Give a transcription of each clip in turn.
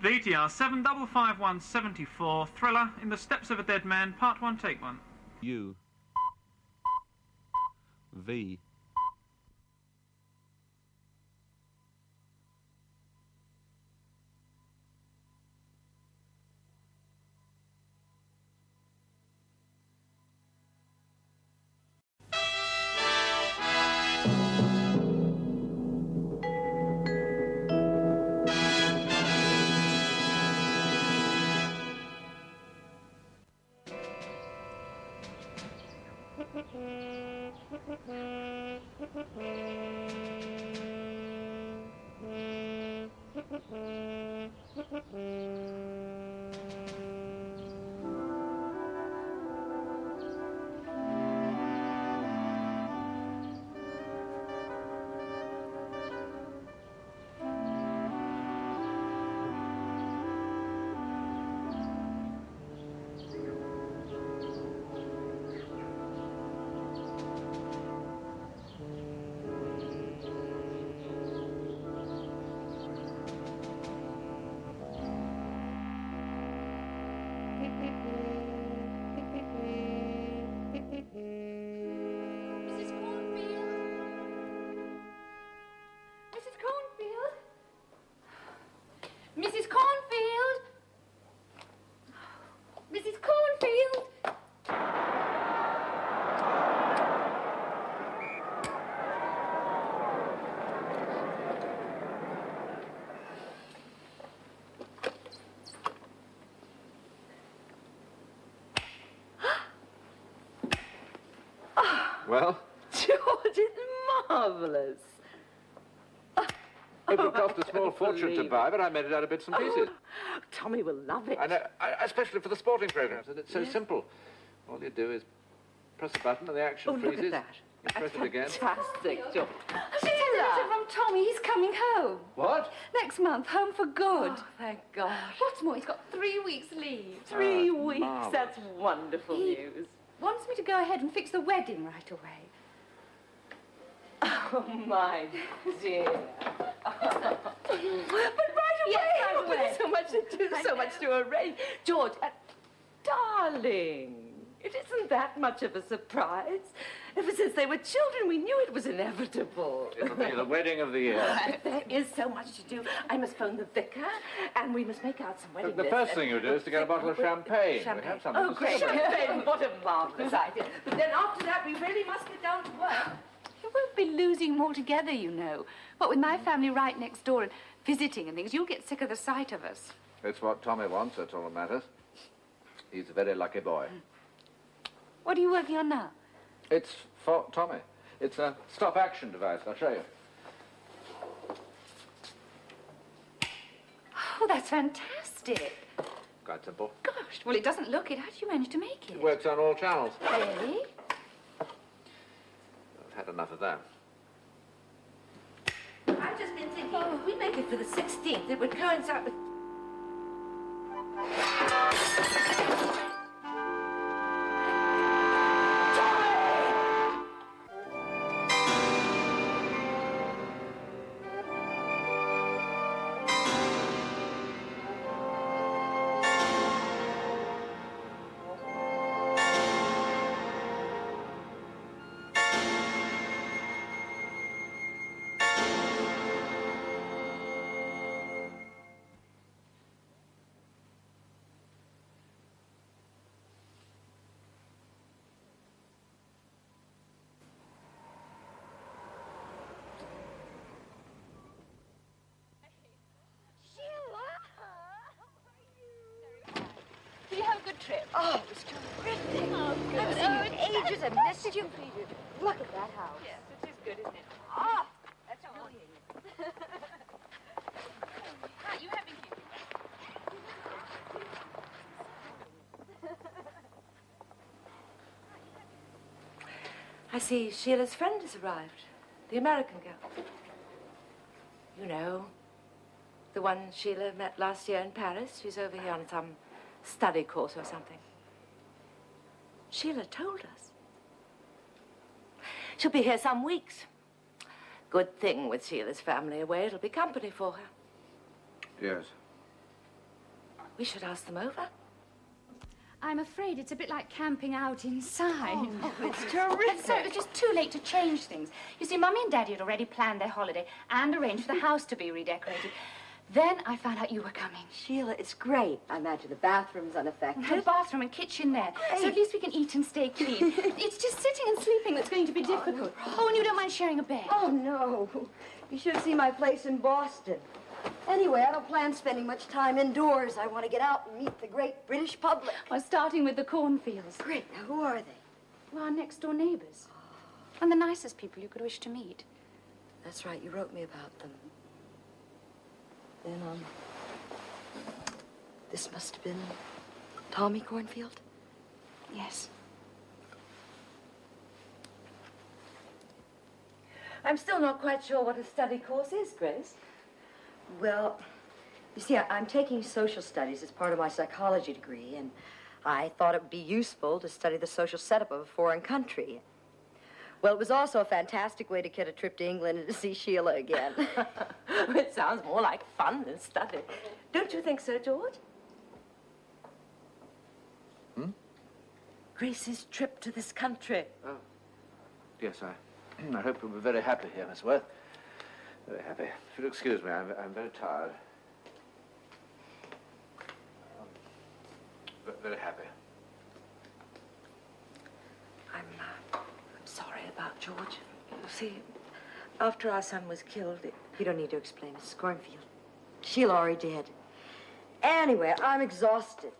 VTR 755174, Thriller, In the Steps of a Dead Man, Part 1, Take 1. U. V. Mrs. Cornfield! Mrs. Cornfield! Well? George, it's marvellous. It would cost a small fortune to buy, but I made it out of bits and pieces. Tommy will love it. I know, especially for the sporting programs. And it's so simple. All you do is press a button and the action freezes. Look at that. You press it again. Fantastic, George. I've just had a letter from Tommy. He's coming home. What? Next month, home for good. Oh, thank God. What's more, he's got 3 weeks leave. 3 weeks. marvellous. That's wonderful news. Wants me to go ahead and fix the wedding right away. Oh, my dear. But right away. Yes, right away. There's so much to do, so much to arrange. George, darling, it isn't that much of a surprise. Ever since they were children, we knew it was inevitable. It'll be the wedding of the year. But there is so much to do. I must phone the vicar, and we must make out some wedding The lists. first thing you do is to get a bottle of champagne. We have something Oh, to great. celebrate. Champagne. What a marvellous idea. But then after that, we really must get down to work. You won't be losing them altogether, you know. What with my family right next door and visiting and things, you'll get sick of the sight of us. It's what Tommy wants, that's all that matters. He's a very lucky boy. What are you working on now? It's for Tommy. It's a stop-action device. I'll show you. Oh, that's fantastic. Quite simple. Gosh, well, it doesn't look it. How did you manage to make it? It works on all channels. Really? I've had enough of that. I've just been thinking, if we make it for the 16th, it would coincide with... Did you have a good trip? Oh, it was terrific. Oh, good. I haven't seen you in ages. I've missed you. Look at that house. Yes, it is good, isn't it? Oh, that's annoying. How are you having it? I see Sheila's friend has arrived. The American girl. You know, the one Sheila met last year in Paris. She's over here on some study course or something. Sheila told us. She'll be here some weeks. Good thing with Sheila's family away. It'll be company for her. Yes. We should ask them over. I'm afraid it's a bit like camping out inside. Oh, it's terrific. So it was just too late to change things. You see, Mummy and Daddy had already planned their holiday and arranged for the house to be redecorated. Then I found out you were coming. Sheila, it's great. I imagine the bathroom's unaffected. The bathroom and kitchen there. So at least we can eat and stay clean. It's just sitting and sleeping that's going to be difficult. Oh, and you don't mind sharing a bed? Oh, no. You should see my place in Boston. Anyway, I don't plan spending much time indoors. I want to get out and meet the great British public. Well, starting with the cornfields. Great. Now, who are they? Well, our next-door neighbours. And the nicest people you could wish to meet. That's right. You wrote me about them. Then, this must have been Tommy Cornfield? Yes. I'm still not quite sure what a study course is, Grace. Well, you see, I'm taking social studies as part of my psychology degree, and I thought it would be useful to study the social setup of a foreign country. Well, it was also a fantastic way to get a trip to England and to see Sheila again. It sounds more like fun than study. Don't you think so, George? Grace's trip to this country. Oh. Yes, I hope you'll be very happy here, Miss Worth. Very happy. If you'll excuse me, I'm very tired. Very happy. I'm sorry about George. You see, after our son was killed, You don't need to explain, Mrs. Cornfield. Sheila already did. Anyway, I'm exhausted.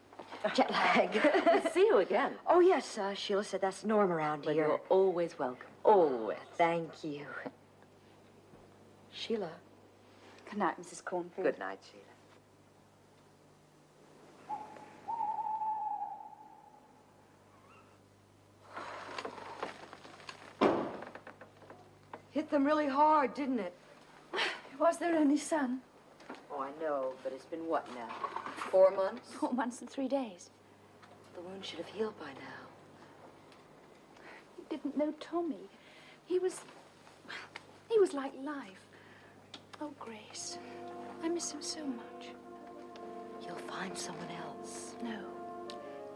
Jet lag. we'll see you again. Oh, yes, Sheila said that's the norm around Well, here. you're always welcome. Always. Thank you. Sheila. Good night, Mrs. Cornfield. Good night, Sheila. Hit them really hard, didn't it? It was their only son. Oh, I know, but it's been what now? 4 months? 4 months and 3 days. The wound should have healed by now. He didn't know Tommy. He was like life. Oh, Grace, I miss him so much. You'll find someone else. No.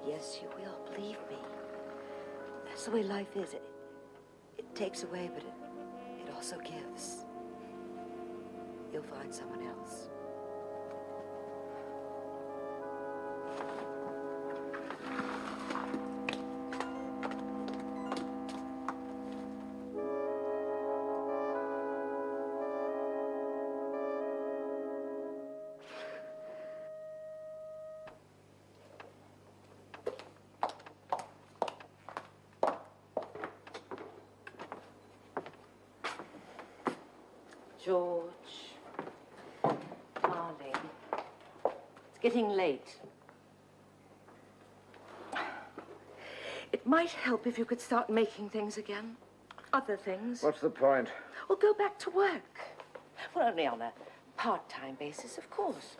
Yes, you will. Believe me. That's the way life is. It takes away, but it also gives. You'll find someone else. George, darling, it's getting late. It might help if you could start making things again. Other things. What's the point? Or go back to work. Well, only on a part-time basis, of course.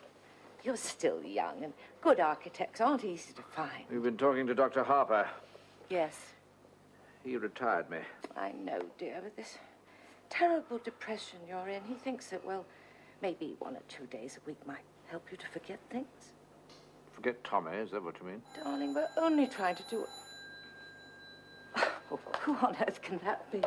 You're still young, and good architects aren't easy to find. You've been talking to Dr. Harper. Yes, He retired me. I know, dear, but this terrible depression you're in, he thinks that, well, maybe 1 or 2 days a week might help you to forget things. Forget Tommy, is that what you mean? Darling, we're only trying to do... Oh, who on earth can that be?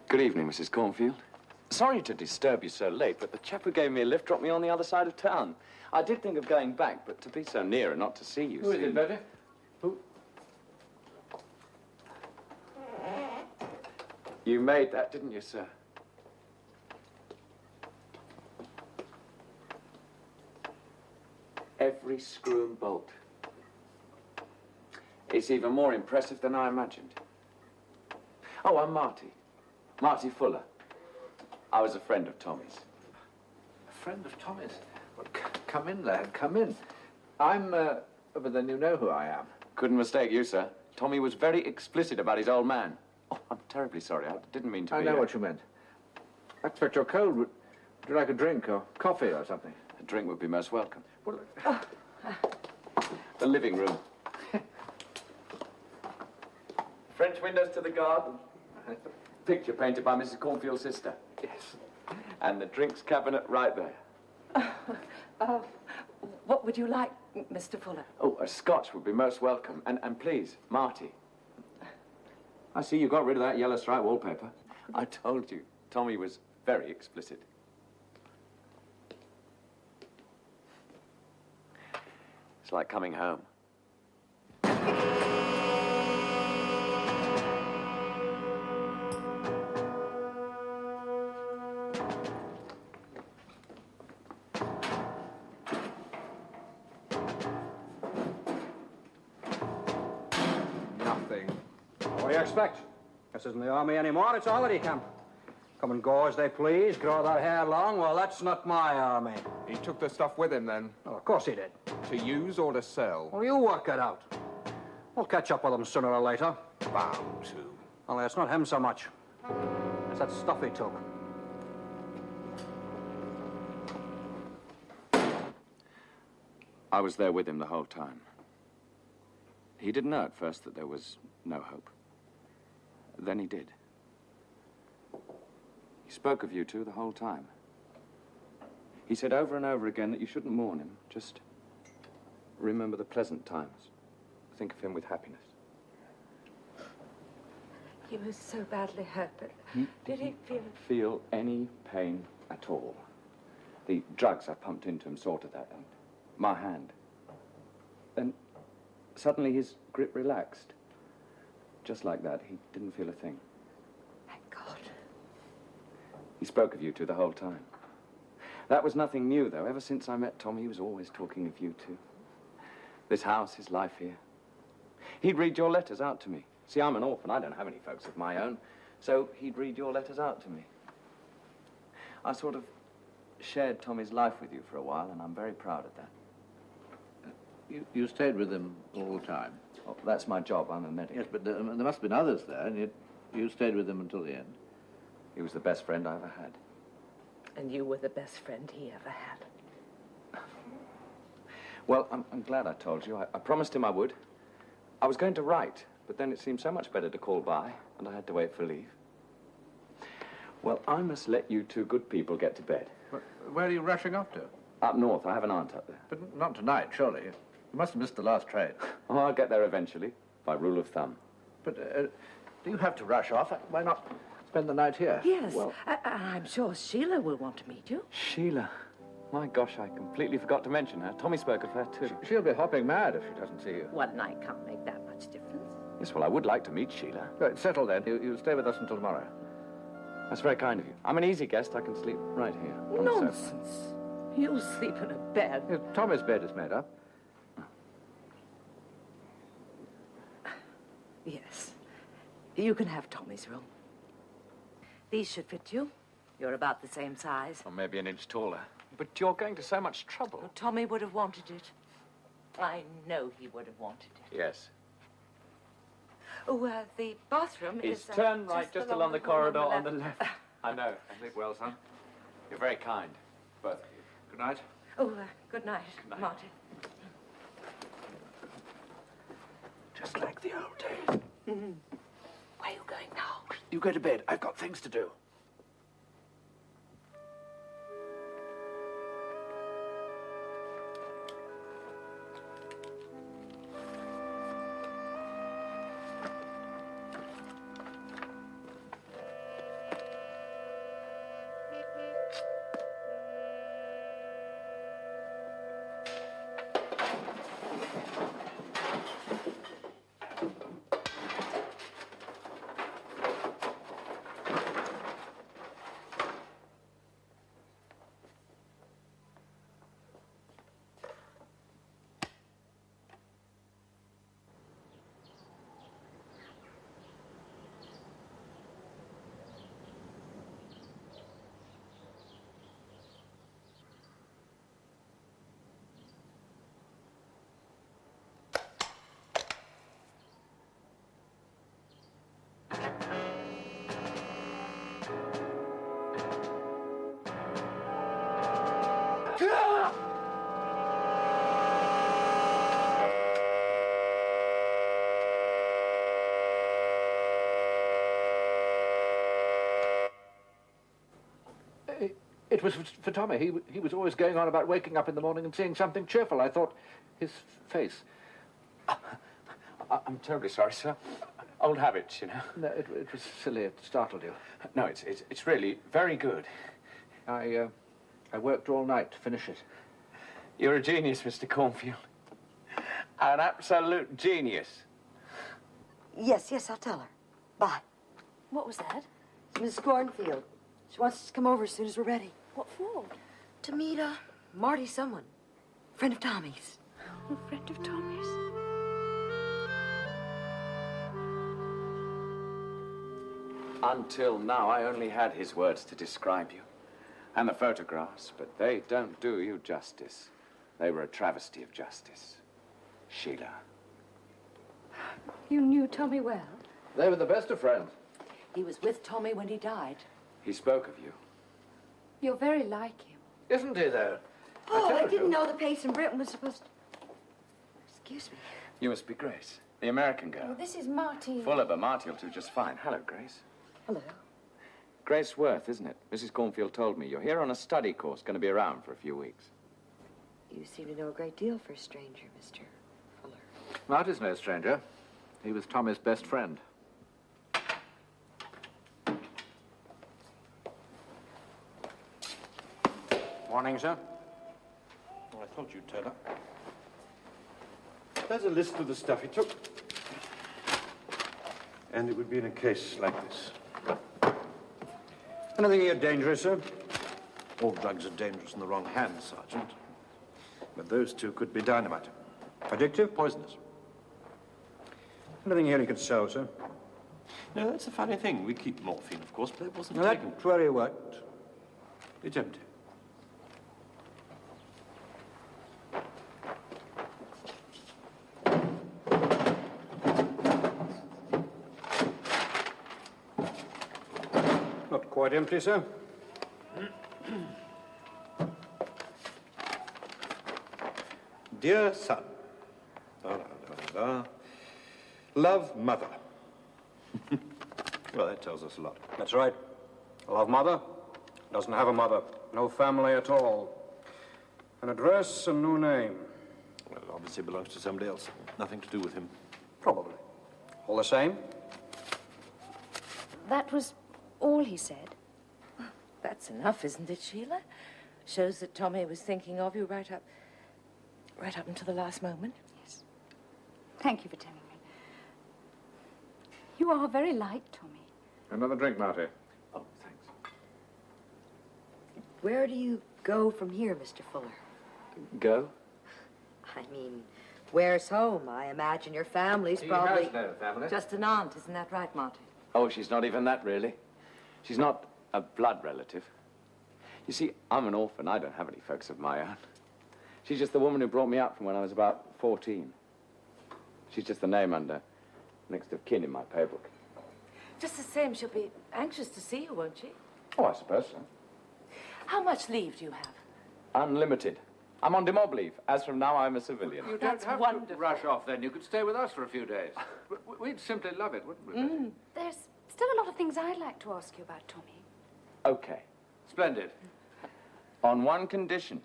Good evening, Mrs. Cornfield. Sorry to disturb you so late, but the chap who gave me a lift dropped me on the other side of town. I did think of going back, but to be so near and not to see you... Who is it, Betty? Who? You made that, didn't you, sir? Every screw and bolt. It's even more impressive than I imagined. Oh, I'm Marty. Marty Fuller. I was a friend of Tommy's. A friend of Tommy's? Well, come in, lad, come in. But then you know who I am. Couldn't mistake you, sir. Tommy was very explicit about his old man. I'm terribly sorry. I didn't mean to I be... know what you meant. I expect you're cold. Would you like a drink or coffee or something? A drink would be most welcome. Well, The living room. French windows to the garden. Picture painted by Mrs. Cornfield's sister. yes. And the drinks cabinet right there. What would you like, Mr. Fuller? Oh, a scotch would be most welcome. And please, Marty. I see you got rid of that yellow stripe wallpaper. I told you, Tommy was very explicit. It's like coming home. Nothing. What do you expect? This isn't the army anymore, it's a holiday camp. Come and go as they please, grow their hair long. Well, that's not my army. He took the stuff with him then, Oh, of course he did. to use or to sell? Well, you work it out. We'll catch up with him sooner or later. Bound to. Only it's not him so much. It's that stuff he took. I was there with him the whole time. He didn't know at first that there was no hope. Then he did. He spoke of you two the whole time. He said over and over again that you shouldn't mourn him, just remember the pleasant times. Think of him with happiness. He was so badly hurt, but did he feel... Feel any pain at all. The drugs I pumped into him sorted that out. My hand. Then suddenly his grip relaxed. Just like that, he didn't feel a thing. Thank God. He spoke of you two the whole time. That was nothing new, though. Ever since I met Tommy, he was always talking of you two. This house, his life here. He'd read your letters out to me. See, I'm an orphan. I don't have any folks of my own. So he'd read your letters out to me. I sort of shared Tommy's life with you for a while, and I'm very proud of that. You stayed with him all the time? Oh, that's my job. I'm a medic. Yes, but there must have been others there, and yet you stayed with him until the end. He was the best friend I ever had. And you were the best friend he ever had. Well, I'm glad I told you. I promised him I would. I was going to write, but then it seemed so much better to call by, and I had to wait for leave. Well, I must let you two good people get to bed. Where are you rushing off to? Up north. I have an aunt up there. But not tonight, surely. You must have missed the last train. Oh, I'll get there eventually, by rule of thumb. But do you have to rush off? Why not spend the night here? Yes, Well- I'm sure Sheila will want to meet you. Sheila. My gosh, I completely forgot to mention her. Tommy spoke of her, too. She'll be hopping mad if she doesn't see you. One night can't make that much difference. Yes, well, I would like to meet Sheila. Right, settle then. You stay with us until tomorrow. That's very kind of you. I'm an easy guest. I can sleep right here. on the sofa. Nonsense. You'll sleep in a bed. Yes, Tommy's bed is made up. Yes. You can have Tommy's room. These should fit you. You're about the same size. Or maybe an inch taller. But you're going to so much trouble. Well, Tommy would have wanted it. I know he would have wanted it. Yes. Oh, the bathroom is... turn right just along the hall corridor on the left. I know. Sleep well, son. You're very kind, both of you. Good night. Oh, good night, night. Marty. Just like the old days. Where are you going now? You go to bed. I've got things to do. It was for Tommy. He was always going on about waking up in the morning and seeing something cheerful. I thought his face. I'm terribly sorry, sir. Old habits, you know. No, it was silly. It startled you. No, it's really very good. I worked all night to finish it. You're a genius, Mr. Cornfield. An absolute genius. Yes, I'll tell her. Bye. What was that? Mrs. Cornfield. She wants us to come over as soon as we're ready. What for? To meet, Marty someone. Friend of Tommy's. A friend of Tommy's. Until now, I only had his words to describe you. And the photographs, but they don't do you justice. They were a travesty of justice. Sheila. You knew Tommy well? They were the best of friends. He was with Tommy when he died. He spoke of you. You're very like him. Isn't he, though? Oh, I told didn't you. know the pace in Britain was supposed to... Excuse me. You must be Grace, the American girl. Oh, this is Marty. Full of her. Marty will do just fine. Hello, Grace. Hello. Grace Worth, isn't it? Mrs. Cornfield told me. You're here on a study course, going to be around for a few weeks. You seem to know a great deal for a stranger, Mr. Fuller. Marty's no stranger. He was Tommy's best friend. Morning, sir. Well, I thought you'd turn up. There's a list of the stuff he took. And it would be in a case like this. Anything here dangerous, sir? All drugs are dangerous in the wrong hands, Sergeant. But those two could be dynamite. Addictive? Poisonous. Anything here you could sell, sir? No, that's a funny thing. We keep morphine, of course, but it wasn't Now, taken. that's very what? It's empty. Not quite empty, sir. Dear son. La, la, la, la. Love, mother. Well, that tells us a lot. That's right. Love mother. Doesn't have a mother. No family at all. An address and no name. Well, it obviously belongs to somebody else. Nothing to do with him. Probably. All the same? That was all he said. That's enough, isn't it, Sheila? Shows that Tommy was thinking of you right up until the last moment. Yes. Thank you for telling me. You are very like Tommy. Another drink, Marty. Oh, thanks. Where do you go from here, Mr. Fuller? Go? I mean, where's home? I imagine your family's probably... He has no family. Just an aunt, isn't that right, Marty? Oh, she's not even that, really. She's not a blood relative. You see, I'm an orphan. I don't have any folks of my own. She's just the woman who brought me up from when I was about 14. She's just the name under next of kin in my pay book. Just the same, she'll be anxious to see you, won't she? Oh, I suppose so. How much leave do you have? Unlimited. I'm on demob leave. As from now, I'm a civilian. You don't That's have wonderful. to rush off then. You could stay with us for a few days. We'd simply love it, wouldn't we? Betty? There's still a lot of things I'd like to ask you about Tommy. Okay. Splendid. On one condition.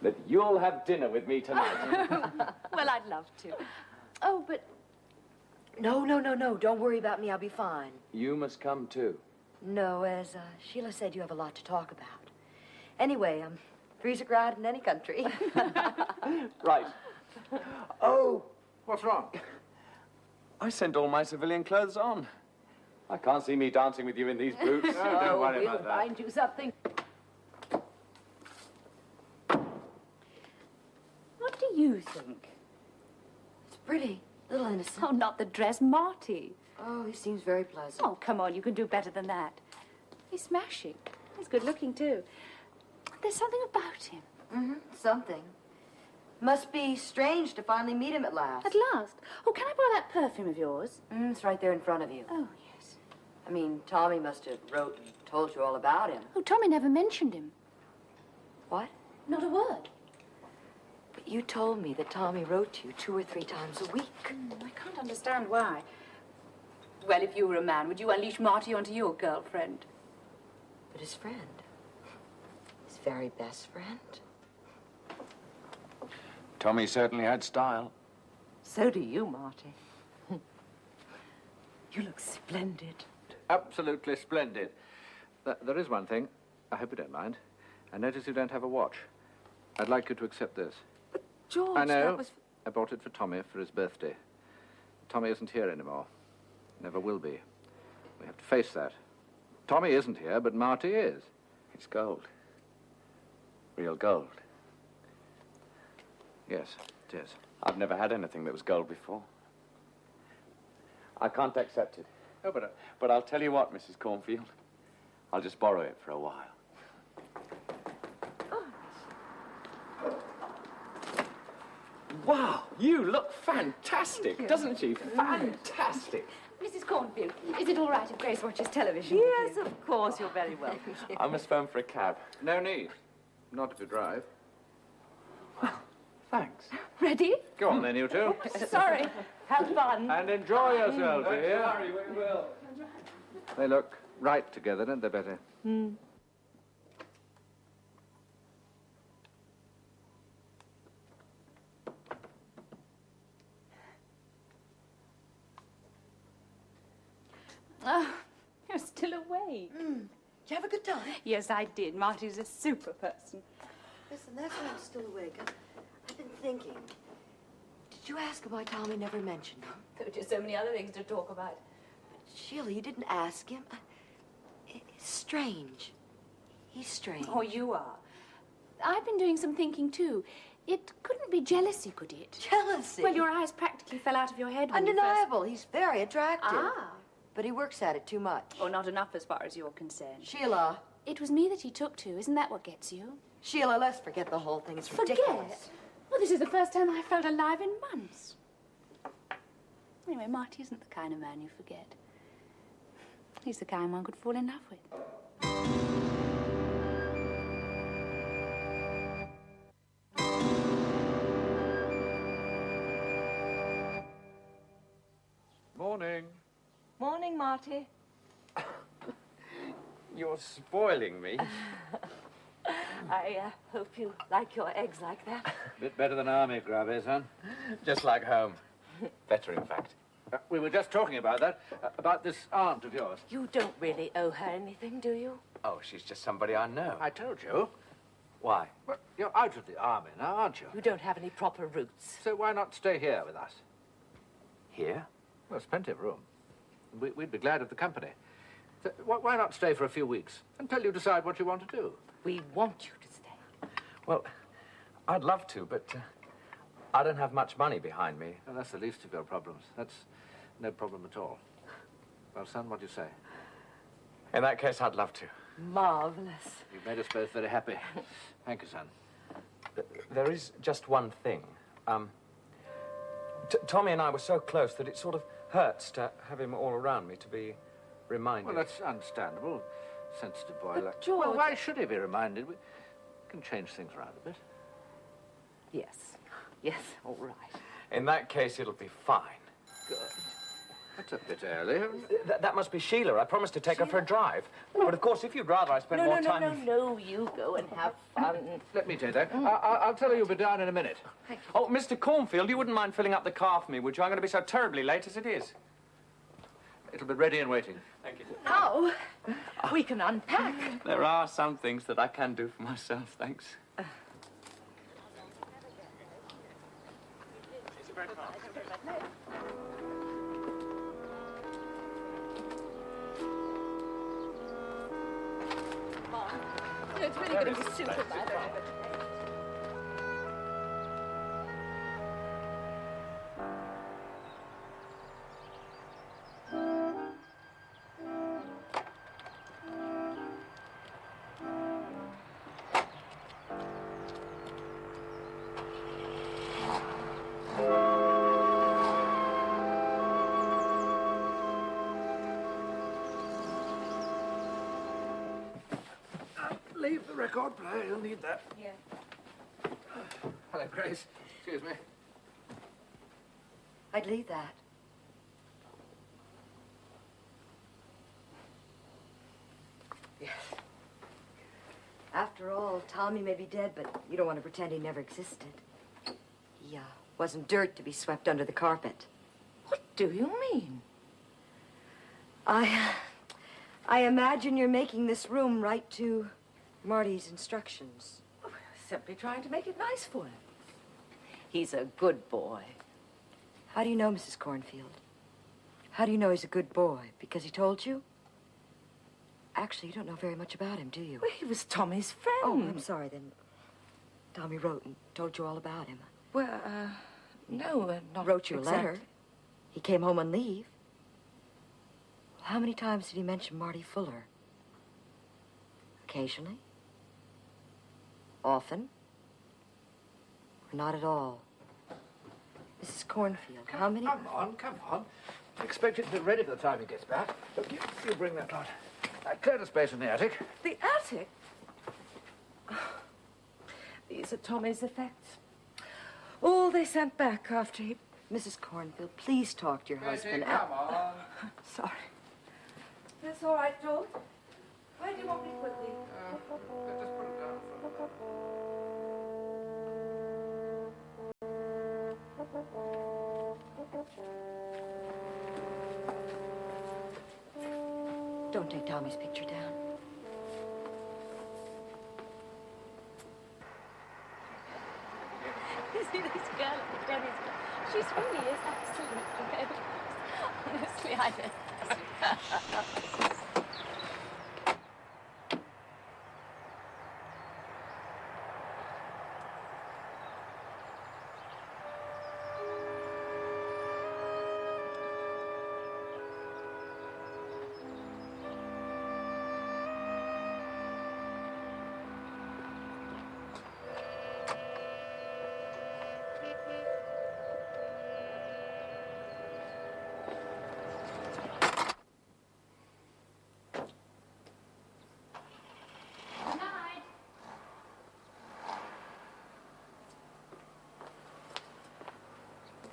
That you'll have dinner with me tonight. Well, I'd love to. Oh, but No. Don't worry about me. I'll be fine. You must come, too. No, as Sheila said, you have a lot to talk about. Anyway, freezer grad in any country. Right. Oh, what's wrong? I sent all my civilian clothes on. I can't see me dancing with you in these boots. No, don't worry we'll about that. find you something. what do you think? It's pretty. Little innocent. Oh, not the dress, Marty. Oh, he seems very pleasant. Oh, come on, you can do better than that. He's smashing. He's good looking, too. There's something about him. Something. Must be strange to finally meet him at last. At last. Oh, can I borrow that perfume of yours? It's right there in front of you. Oh, yes. I mean, Tommy must have wrote and told you all about him. Oh, Tommy never mentioned him. What? Not a word. But you told me that Tommy wrote to you 2 or 3 times a week. I can't understand why. Well, if you were a man, would you unleash Marty onto your girlfriend? but his friend. His very best friend. Tommy certainly had style. So do you, Marty. You look splendid. Absolutely splendid. There is one thing. I hope you don't mind. I notice you don't have a watch. I'd like you to accept this. But, George, I know. that was... I bought it for Tommy for his birthday. Tommy isn't here anymore. Never will be. We have to face that. Tommy isn't here, but Marty is. It's gold. Real gold. Yes, it is. I've never had anything that was gold before. I can't accept it. Oh, But I'll tell you what, Mrs. Cornfield. I'll just borrow it for a while. Wow, you look fantastic, doesn't she? Fantastic. Mrs. Cornfield, is it all right if Grace watches television? Yes, of course. You're very welcome. I must phone for a cab. No need. Not if you drive. Thanks. Ready? Go on then, you two. Sorry. Have fun. And enjoy yourselves, dear. Sorry, we will. They look right together, don't they, Betty? Oh, you're still awake. Did you have a good time? Yes, I did. Marty's a super person. Listen, that's why I'm still awake. I've been thinking. Did you ask him why Tommy never mentioned him? There were just so many other things to talk about. Sheila, you didn't ask him. It's strange. He's strange. Oh, you are. I've been doing some thinking, too. It couldn't be jealousy, could it? Jealousy? Well, your eyes practically fell out of your head when you Undeniable. He's very attractive. Ah. But he works at it too much. Oh, not enough as far as you're concerned. Sheila. It was me that he took to. Isn't that what gets you? Sheila, let's forget the whole thing. It's Forget? ridiculous. Well, this is the first time I felt alive in months. Anyway, Marty isn't the kind of man you forget. He's the kind one could fall in love with. Morning. Morning, Marty. You're spoiling me. I hope you like your eggs like that. Bit better than army grub, eh, son? Just like home. Better, in fact. We were just talking about that, about this aunt of yours. You don't really owe her anything, do you? Oh, she's just somebody I know. I told you. Why? Well, you're out of the army now, aren't you? You don't have any proper roots. So why not stay here with us? Here? Well, there's plenty of room. We'd be glad of the company. So why not stay for a few weeks until you decide what you want to do? We want you to stay. Well, I'd love to, but I don't have much money behind me. Well, that's the least of your problems. That's no problem at all. Well, son, what do you say? In that case, I'd love to. Marvelous. You've made us both very happy. Thank you, son. There is just one thing. Tommy and I were so close that it sort of hurts to have him all around me, to be reminded. Well, that's understandable. Sensitive boy But like... George... Well, why should he be reminded? We can change things around a bit. Yes. Yes, all right. In that case, it'll be fine. Good. That's a bit early. That must be Sheila. I promised to take her for a drive. But of course, if you'd rather I spend more time... No, you go and have fun. Let me take that. I'll tell her you'll be down in a minute. Oh, Mr. Cornfield, you wouldn't mind filling up the car for me, would you? I'm going to be so terribly late as it is. It'll be ready and waiting. Thank you. Now, we can unpack. There are some things that I can do for myself, thanks. It's really going to be super bad. Leave the record player. You'll need that. Yeah. Hello, Grace. Excuse me. I'd leave that. Yes. After all, Tommy may be dead, but you don't want to pretend he never existed. He wasn't dirt to be swept under the carpet. What do you mean? I imagine you're making this room right to Marty's instructions. Oh, we're simply trying to make it nice for him. He's a good boy. How do you know, Mrs. Cornfield? How do you know he's a good boy? Because he told you? Actually, you don't know very much about him, do you? Well, he was Tommy's friend. Oh, I'm sorry, then. Tommy wrote and told you all about him. Well, no, not Wrote you a exactly. letter. He came home on leave. How many times did he mention Marty Fuller? Occasionally? Often? Or not at all? Mrs. Cornfield, how many... Come on. I expect it to be ready by the time he gets back. Look, you bring that lot. I cleared a space in the attic. The attic? These are Tommy's effects. All they sent back after he... Mrs. Cornfield, please talk to your husband. Come on. Sorry. That's all right, George. Where do you want me to put these? Just put them down for a moment. Don't take Tommy's picture down. You see this girl at the tennis club? She really is absolutely fabulous. Honestly, I don't.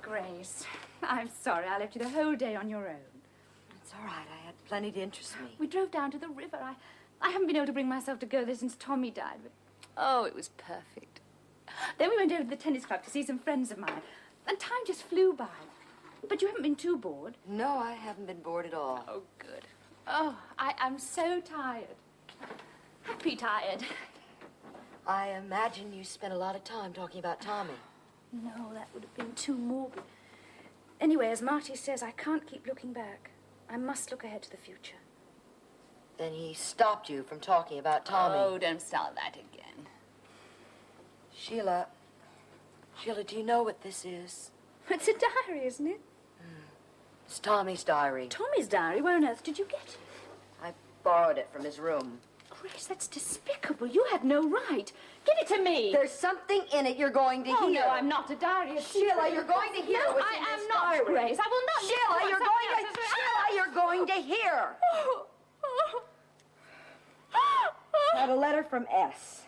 Grace, I'm sorry I left you the whole day on your own. It's all right. I had plenty to interest me. We drove down to the river. I haven't been able to bring myself to go there since Tommy died, but oh, it was perfect. Then we went over to the tennis club to see some friends of mine, and time just flew by. But you haven't been too bored? No, I haven't been bored at all. Oh, good. Oh, I'm so tired. Happy tired. I imagine you spent a lot of time talking about Tommy. No, that would have been too morbid. Anyway, as Marty says, I can't keep looking back. I must look ahead to the future. Then he stopped you from talking about Tommy. Oh, don't start that again. Sheila, do you know what this is? It's a diary, isn't it? It's Tommy's diary. Tommy's diary? Where on earth did you get it? I borrowed it from his room. Grace, that's despicable. You had no right. Give it to me. There's something in it you're going to Oh, hear. no, I'm not a diary. Sheila, you're going to hear No, what's I in am this not, diary. Grace. I will not listen Sheila, to you're what going somebody to... else says. Sheila, you're going to hear. Had a letter from S.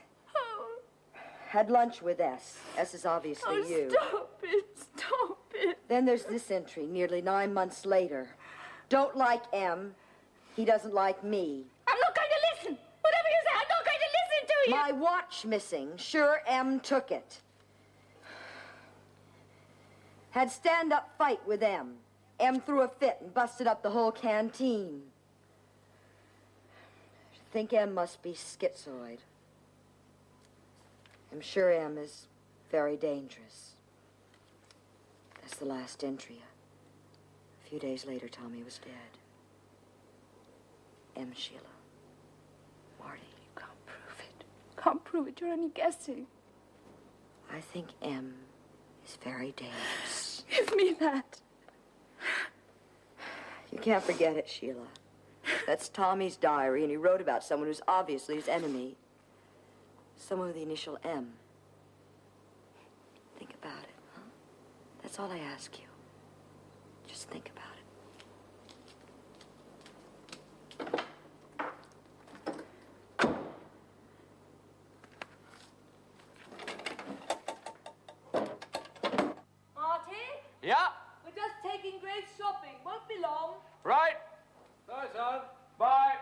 Had lunch with S. S is obviously you. Stop it. Stop it. Then there's this entry, nearly 9 months later. Don't like M. He doesn't like me. I'm not going to listen. Whatever you say, I'm not going to listen to you. My watch missing. Sure, M took it. Had stand-up fight with M. M threw a fit and busted up the whole canteen. Think M must be schizoid. I'm sure M is very dangerous. That's the last entry. A few days later, Tommy was dead. M. Sheila. Marty. You can't prove it. Can't prove it. You're only guessing. I think M is very dangerous. Give me that. You can't forget it, Sheila. That's Tommy's diary, and he wrote about someone who's obviously his enemy. Someone with the initial M. Think about it, huh? That's all I ask you. Just think about it. Marty? Yeah, We're just taking Grace shopping. Won't be long. right. Bye, son. Bye.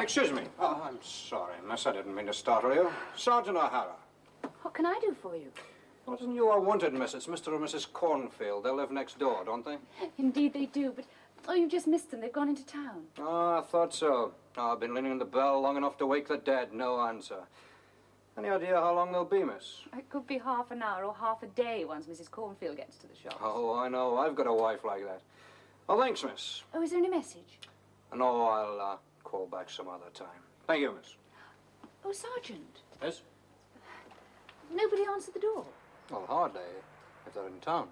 Excuse me. Oh, I'm sorry, miss. I didn't mean to startle you. Sergeant O'Hara. What can I do for you? Wasn't you are wanted, miss? It's Mr. and Mrs. Cornfield. They live next door, don't they? Indeed they do, but... Oh, you've just missed them. They've gone into town. Oh, I thought so. Oh, I've been ringing the bell long enough to wake the dead. No answer. Any idea how long they'll be, miss? It could be half an hour or half a day once Mrs. Cornfield gets to the shop. Oh, I know. I've got a wife like that. Oh, thanks, miss. Oh, is there any message? No, I'll call back some other time. Thank you, miss. Oh, Sergeant. Yes? Nobody answered the door. Well, hardly, if they're in town.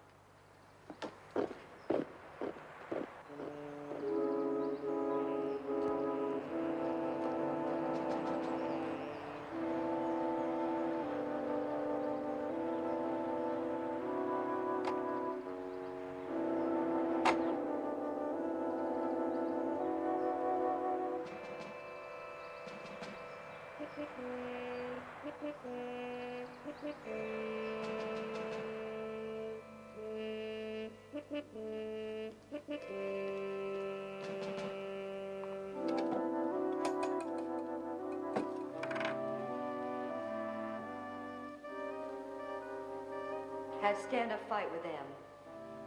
Had a stand-up fight with M.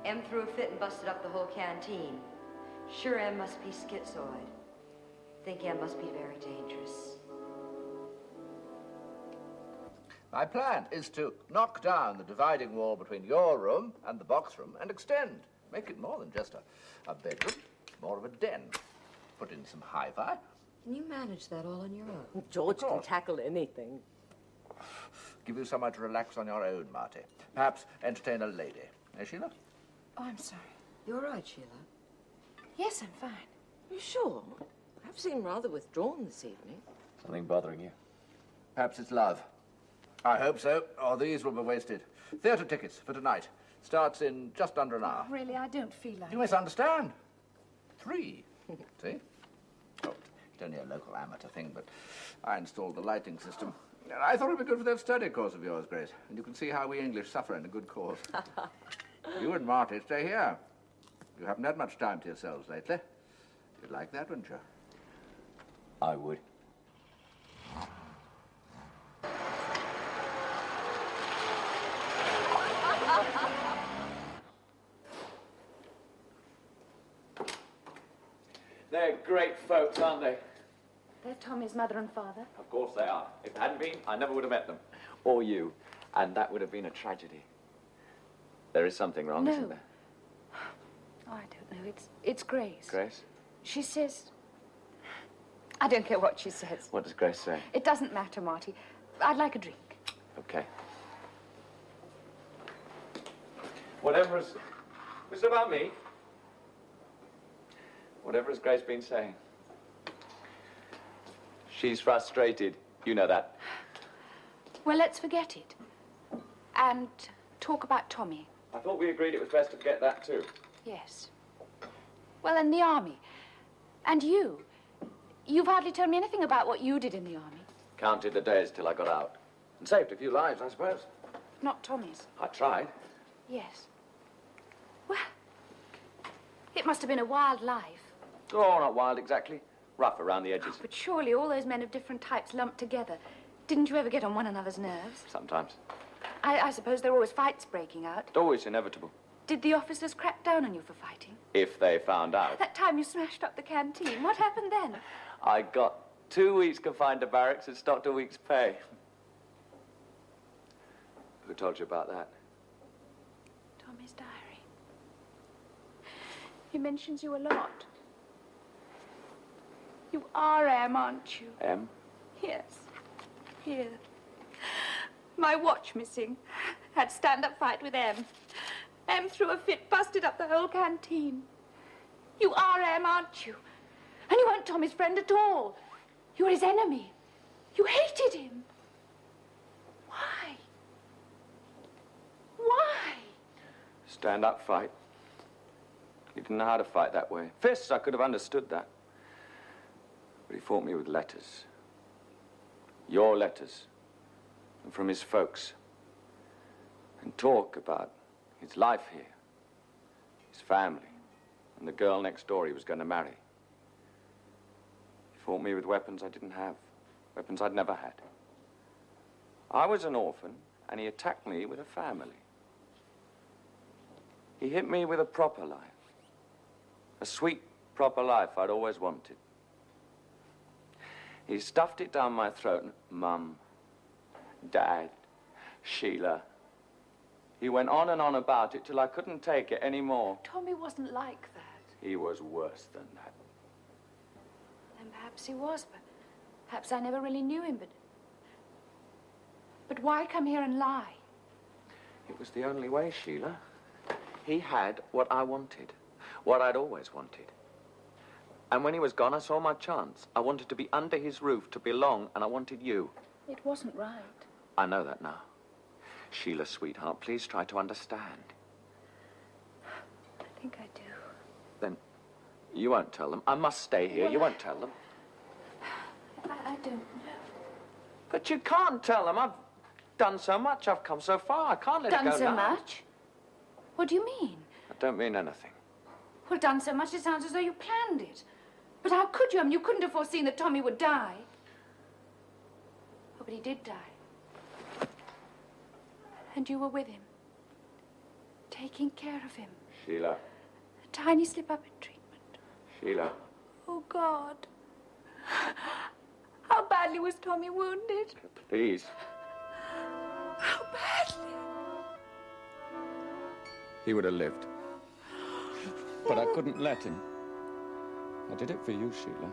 M threw a fit and busted up the whole canteen. Sure, M must be schizoid. Think M must be very dangerous. My plan is to knock down the dividing wall between your room and the box room and extend. Make it more than just a bedroom, more of a den. Put in some hi-fi. Can you manage that all on your own? George can tackle anything. Give you somewhere to relax on your own, Marty. Perhaps entertain a lady. Eh, Sheila? Oh, I'm sorry. You all right, Sheila? Yes, I'm fine. You sure? I've seemed rather withdrawn this evening. Something bothering you? Perhaps it's love. I hope so, or these will be wasted. Theatre tickets for tonight. Starts in just under an hour. Really, I don't feel like You misunderstand. 3. See? Oh, it's only a local amateur thing, but I installed the lighting system. I thought it would be good for that study course of yours, Grace. And you can see how we English suffer in a good cause. You and Marty stay here. You haven't had much time to yourselves lately. You'd like that, wouldn't you? I would. They're great folks, aren't they? They're Tommy's mother and father. Of course they are. If it hadn't been, I never would have met them. Or you. And that would have been a tragedy. There is something wrong, isn't there? Oh, I don't know. It's Grace. Grace? She says... I don't care what she says. What does Grace say? It doesn't matter, Marty. I'd like a drink. Okay. Whatever is... Was it about me? Whatever has Grace been saying? She's frustrated. You know that. Well, let's forget it. And talk about Tommy. I thought we agreed it was best to forget that, too. Yes. Well, in the army. And you. You've hardly told me anything about what you did in the army. Counted the days till I got out. And saved a few lives, I suppose. Not Tommy's. I tried. Yes. Well, it must have been a wild life. Oh, not wild exactly. Rough around the edges. But surely all those men of different types lumped together. Didn't you ever get on one another's nerves? Sometimes. I suppose there were always fights breaking out. It's always inevitable. Did the officers crack down on you for fighting? If they found out. That time you smashed up the canteen, what happened then? I got 2 weeks confined to barracks and stopped a week's pay. Who told you about that? Tommy's diary. He mentions you a lot. You are M, aren't you? M? Yes. Here. My watch missing. Had stand-up fight with M. M threw a fit, busted up the whole canteen. You are M, aren't you? And you weren't Tommy's friend at all. You were his enemy. You hated him. Why? Why? Stand-up fight. He didn't know how to fight that way. Fists, I could have understood that. But he fought me with letters. Your letters. And from his folks. And talk about his life here. His family. And the girl next door he was going to marry. He fought me with weapons I didn't have, weapons I'd never had. I was an orphan, and he attacked me with a family. He hit me with a proper life. A sweet, proper life I'd always wanted. He stuffed it down my throat, Mum, Dad, Sheila. He went on and on about it till I couldn't take it anymore. Tommy wasn't like that. He was worse than that. Then perhaps he was, but perhaps I never really knew him, But why come here and lie? It was the only way, Sheila. He had what I wanted, what I'd always wanted. And when he was gone, I saw my chance. I wanted to be under his roof, to belong, and I wanted you. It wasn't right. I know that now. Sheila, sweetheart, please try to understand. I think I do. Then you won't tell them. I must stay here. Well, you won't tell them. I don't know. But you can't tell them. I've done so much. I've come so far. I can't let it go Done so now. much? What do you mean? I don't mean anything. Well, done so much, it sounds as though you planned it. But how could you? I mean, you couldn't have foreseen that Tommy would die. Oh, but he did die. And you were with him. Taking care of him. Sheila. A tiny slip-up in treatment. Sheila. Oh, God. How badly was Tommy wounded? Please. How badly? He would have lived. But I couldn't let him. I did it for you, Sheila.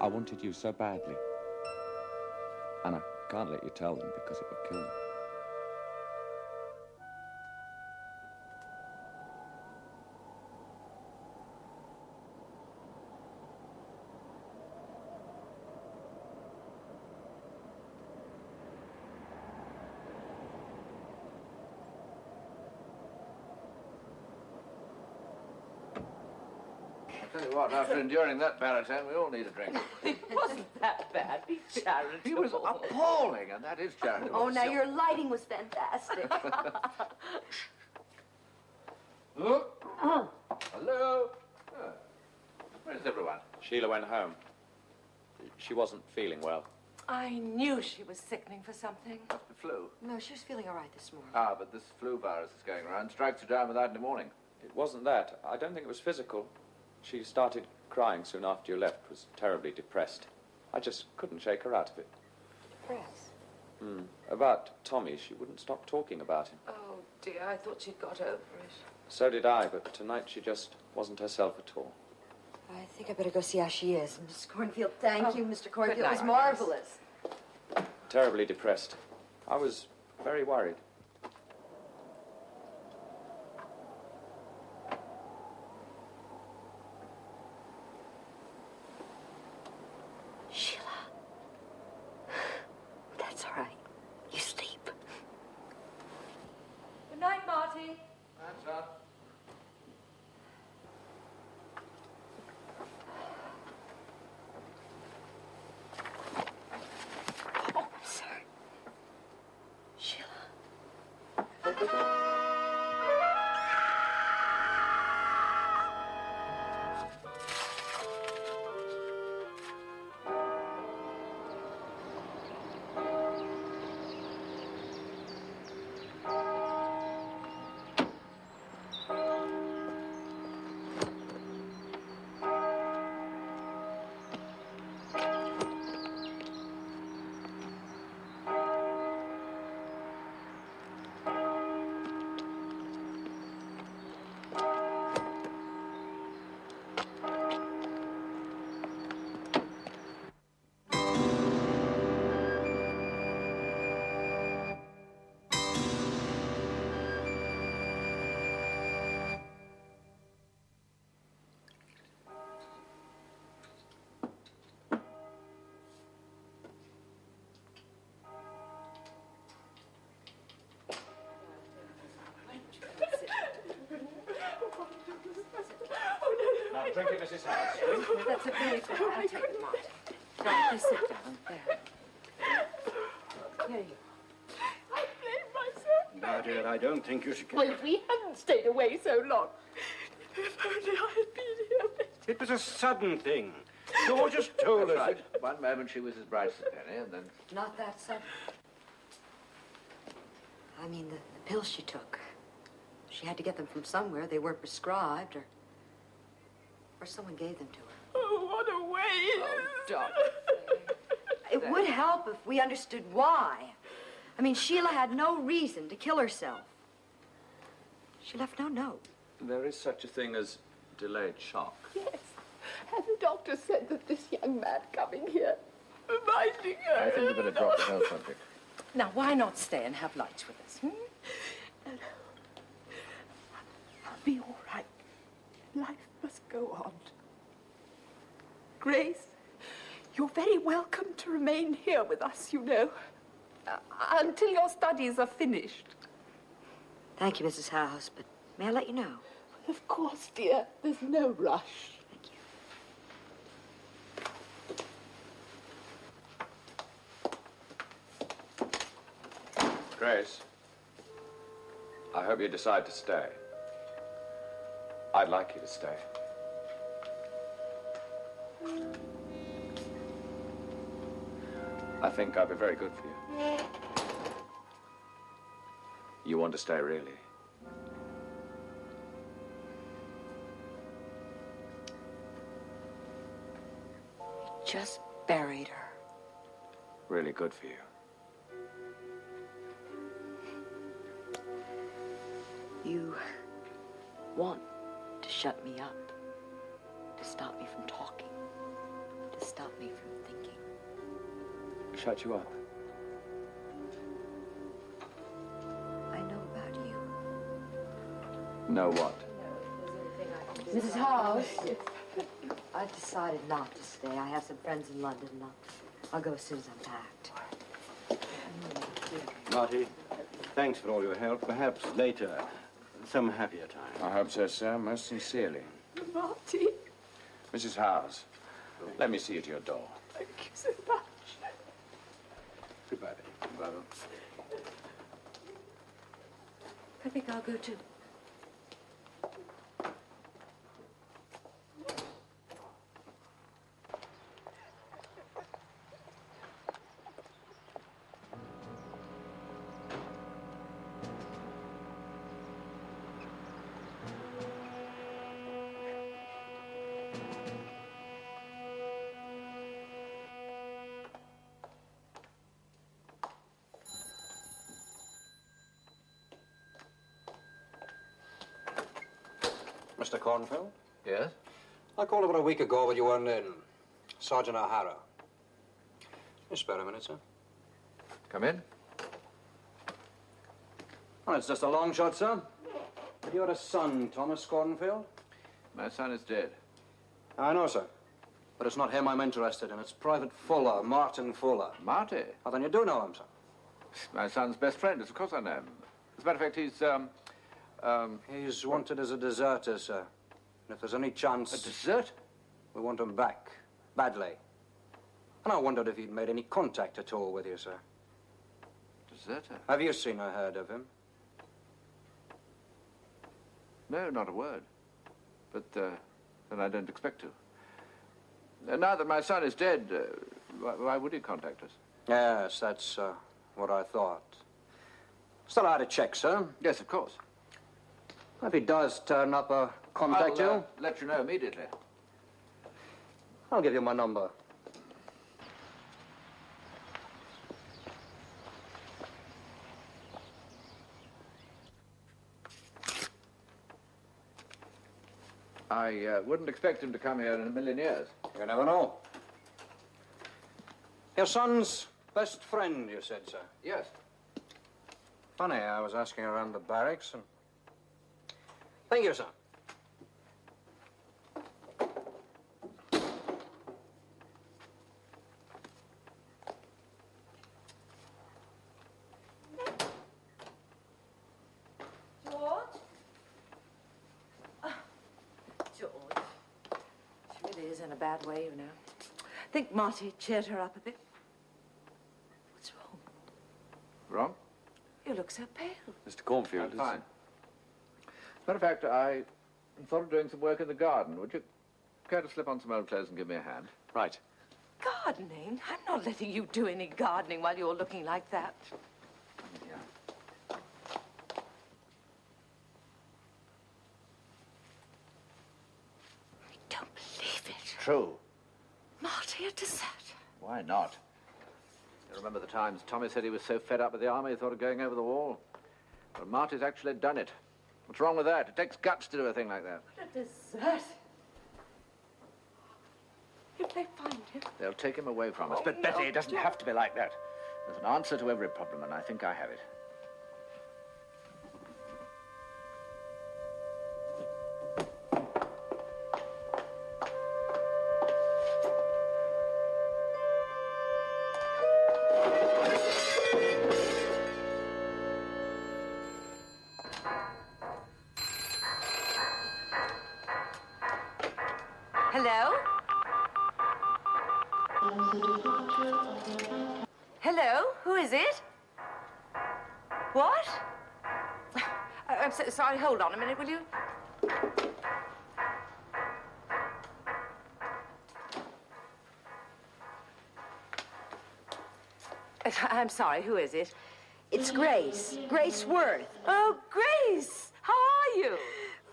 I wanted you so badly. And I can't let you tell them because it would kill them. I'll tell you what, after enduring that baritone, we all need a drink. It wasn't that bad. Be charitable. He was appalling, and that is charitable. Oh, now your lighting was fantastic. Oh. Hello? Oh. Where's everyone? Sheila went home. She wasn't feeling well. I knew she was sickening for something. That's the flu. No, she was feeling all right this morning. Ah, but this flu virus is going around. Strikes you down without any warning. It wasn't that. I don't think it was physical. She started crying soon after you left, was terribly depressed. I just couldn't shake her out of it. Depressed? About Tommy, she wouldn't stop talking about him. Oh, dear, I thought she'd got over it. So did I, but tonight she just wasn't herself at all. I think I better go see how she is. Mrs. Cornfield, thank you, Mr. Cornfield. It night, was marvelous. Terribly depressed. I was very worried. Sheila. That's all right. You sleep. Good night, Marty. That's right. Oh, I'm sorry. Sheila. Now, drink it, Mrs. Harris. That's a very good. I'll take it, Marty. Now, please sit down. There. There you I blame myself. No, dear, I don't think you should... Well, if we hadn't stayed away so long, if only I had been here. It was a sudden thing. George just told That's us. right. One moment she was as bright as a penny, and then... Not that sudden. I mean, the pills she took. She had to get them from somewhere. They weren't prescribed, or someone gave them to her. Oh, what a waste. Oh, darling. It would help if we understood why. I mean, Sheila had no reason to kill herself. She left no note. There is such a thing as delayed shock. Yes. And the doctor said that this young man coming here, reminding her... I think we better drop the whole subject. Now, why not stay and have lunch with us? No, no. I'll be all right. Life must go on. Grace, you're very welcome to remain here with us, you know, until your studies are finished. Thank you, Mrs. Howes, but may I let you know? Of course, dear. There's no rush. Thank you. Grace, I hope you decide to stay. I'd like you to stay. I think I'd be very good for you. You want to stay, really? Just buried her. Really good for you. You want to shut me up, to stop me from talking, to stop me from thinking. Shut you up? I know about you. Know what? Mrs. Howes, I've decided not to stay. I have some friends in London, and I'll go as soon as I'm packed. Marty, thanks for all your help. Perhaps later, some happier time. I hope so, sir, most sincerely. Marty, Mrs. Howes, let me see you to your door. thank you so much. Goodbye, Betty. Goodbye. I think I'll go too. Mr. Cornfield? Yes? I called about a week ago, but you weren't in. Sergeant O'Hara. Just spare a minute, sir. Come in. Well, it's just a long shot, sir. But you had a son, Thomas Cornfield? My son is dead. I know, sir. But it's not him I'm interested in. It's Private Fuller, Martin Fuller. Marty? Oh, then you do know him, sir. My son's best friend. Of course I know him. As a matter of fact, He's wanted as a deserter, sir. And if there's any chance... A desert? We want him back. Badly. And I wondered if he'd made any contact at all with you, sir. Deserter? Have you seen or heard of him? No, not a word. But then I don't expect to. Now that my son is dead, why would he contact us? Yes, that's what I thought. Still, I had to check, sir. Yes, of course. If he does turn up or contact I'll, you, let you know immediately. I'll give you my number. I wouldn't expect him to come here in a million years. You never know. Your son's best friend, you said, sir. Yes. Funny, I was asking around the barracks and... Thank you, sir. George? George. She really is in a bad way, you know. I think Marty cheered her up a bit. What's wrong? Wrong? You look so pale. Mr. Cornfield, I'm fine. As a matter of fact, I thought of doing some work in the garden. Would you care to slip on some old clothes and give me a hand? Right. Gardening? I'm not letting you do any gardening while you're looking like that. I don't believe it. True. Marty, a dessert. Why not? You remember the times Tommy said he was so fed up with the army he thought of going over the wall? Well, Marty's actually done it. What's wrong with that? It takes guts to do a thing like that. What a dessert. If they find him... They'll take him away from us. Oh, But, no, Betty, it doesn't don't. have to be like that. There's an answer to every problem, and I think I have it. Hello? Hello? Who is it? What? I'm so sorry. Hold on a minute, will you? I'm sorry. Who is it? It's Grace. Grace Worth. Oh, Grace! How are you?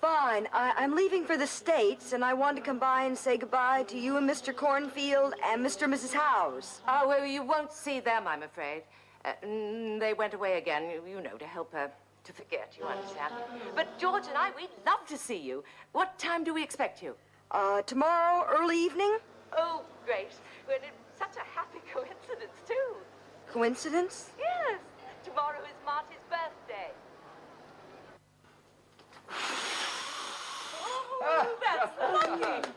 Fine. I'm leaving for the States, and I wanted to come by and say goodbye to you and Mr. Cornfield and Mr. and Mrs. Howes. Oh, well, you won't see them, I'm afraid. They went away again, you know, to help her to forget, you understand. But George and I, we'd love to see you. What time do we expect you? Tomorrow, early evening? Oh, great. Well, it's such a happy coincidence, too. Coincidence? Yes. Tomorrow is Marty's birthday. Oh, that's lucky.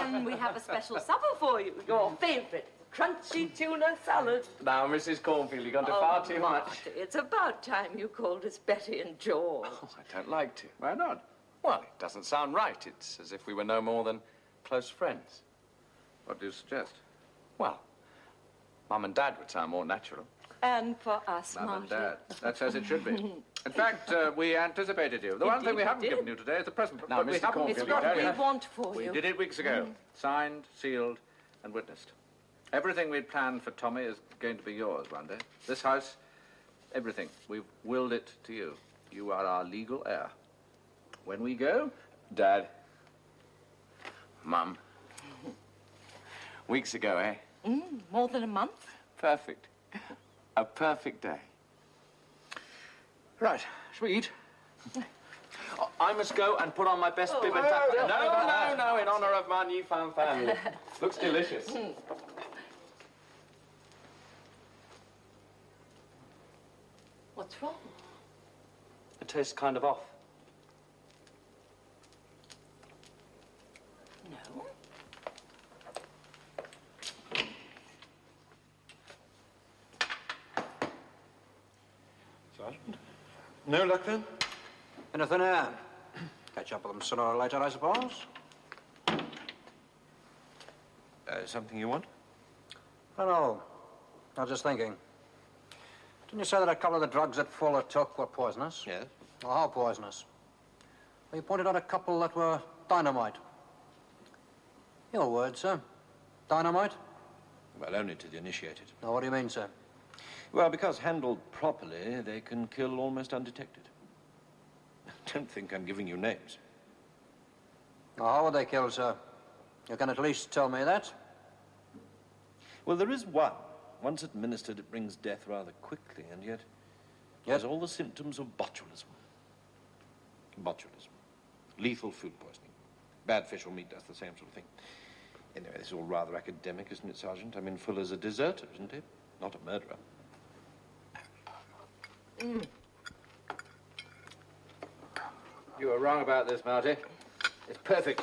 And we have a special supper for you, your favorite, crunchy tuna salad. Now, Mrs. Cornfield, you've gone to far too much. Marty, it's about time you called us Betty and George. Oh, I don't like to. Why not? Well, it doesn't sound right. It's as if we were no more than close friends. What do you suggest? Well, Mum and Dad would sound more natural. And for us, Mum Marty. and Dad. That's as it should be. In fact, we anticipated you. The one thing we haven't given you today is the present. Now, but we Mr. haven't Cornfield, It's what forgotten we it. want for We you. did it weeks ago. Signed, sealed, and witnessed. Everything we'd planned for Tommy is going to be yours one day. This house, everything. We've willed it to you. You are our legal heir. When we go, Dad. Mum. Weeks ago, eh? More than a month? Perfect. A perfect day. right, shall we eat? Oh, I must go and put on my best bib and tuck. No, in honor of my newfound family. Looks delicious. What's wrong? It tastes kind of off. No. Sergeant? No luck, then? Anything here? Catch up with them sooner or later, I suppose. Something you want? I know. I was just thinking. Didn't you say that a couple of the drugs that Fuller took were poisonous? Yes. Well, how poisonous? Well, you pointed out a couple that were dynamite. Your words, sir. Dynamite? Well, only to the initiated. Now, what do you mean, sir? Well, because handled properly, they can kill almost undetected. Don't think I'm giving you names. Now, how were they killed, sir? You can at least tell me that. Well, there is one. Once administered, it brings death rather quickly, and yet has all the symptoms of botulism. Botulism. Lethal food poisoning. Bad fish or meat does the same sort of thing. Anyway, this is all rather academic, isn't it, Sergeant? I mean, Fuller's a deserter, isn't he? Not a murderer. You were wrong about this, Marty. It's perfect.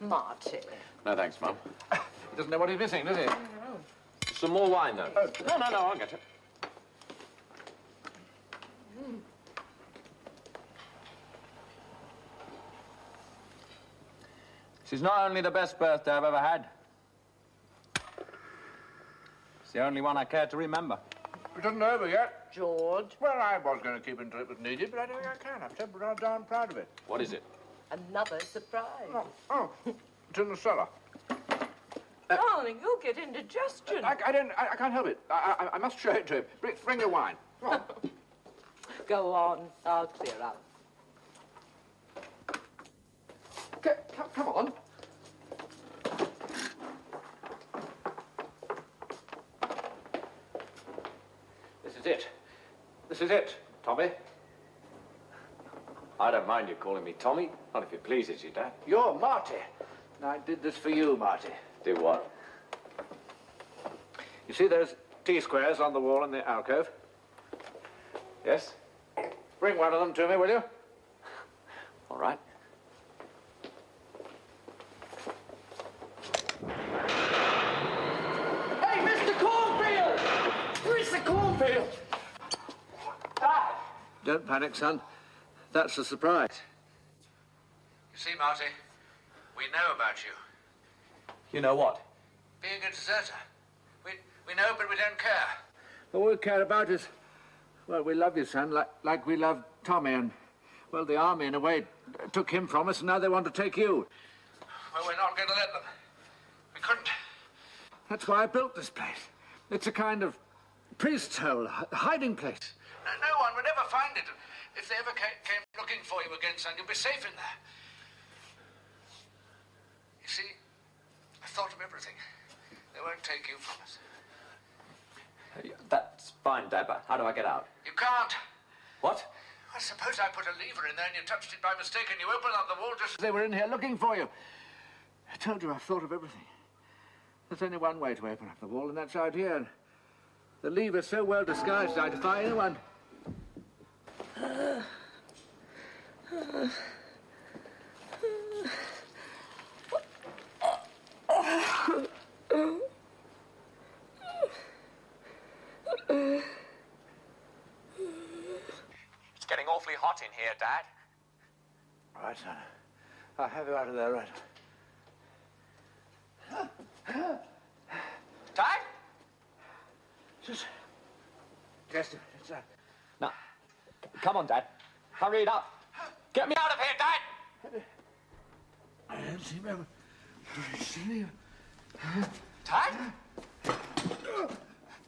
Marty. No, thanks, Mum. He doesn't know what he's missing, does he? Some more wine, though. No, I'll get it. This is not only the best birthday I've ever had. It's the only one I care to remember. It isn't over yet. George. Well, I was going to keep until it was needed, but I don't think I can. I'm so darn proud of it. What is it? Another surprise. Oh, it's in the cellar. Darling, you'll get indigestion. I can't help it. I must show it to him. Bring your wine. Come on. Go on, I'll clear up. Come on. This is it. This is it, Tommy. I don't mind you calling me Tommy. Not if it pleases you, Dad. You're Marty. I did this for you, Marty. Do what? You see those T-squares on the wall in the alcove? Yes? Bring one of them to me, will you? All right. Hey, Mr. Cornfield! Mr. Cornfield! Dad! Don't panic, son. That's a surprise. You see, Marty, we know about you. You know what? Being a deserter. We know, but we don't care. All we care about is, well, we love you, son, like we love Tommy, and, well, the army, in a way, took him from us, and now they want to take you. Well, we're not going to let them. We couldn't. That's why I built this place. It's a kind of priest's hole, a hiding place. No one would ever find it. If they ever came looking for you again, son, you'd be safe in there. You see, I've thought of everything. They won't take you from us. That's fine, Dad, but how do I get out? You can't. What? I suppose I put a lever in there and you touched it by mistake and you opened up the wall just as they were in here looking for you. I told you I've thought of everything. There's only one way to open up the wall, and that's out here. And the lever's so well disguised I defy anyone. It's getting awfully hot in here, Dad. Right, son. I'll have you out of there right. Dad? Just a minute, son. Now, come on, Dad. Hurry it up. Get me out of here, Dad! I don't seem to ever see you. Dad?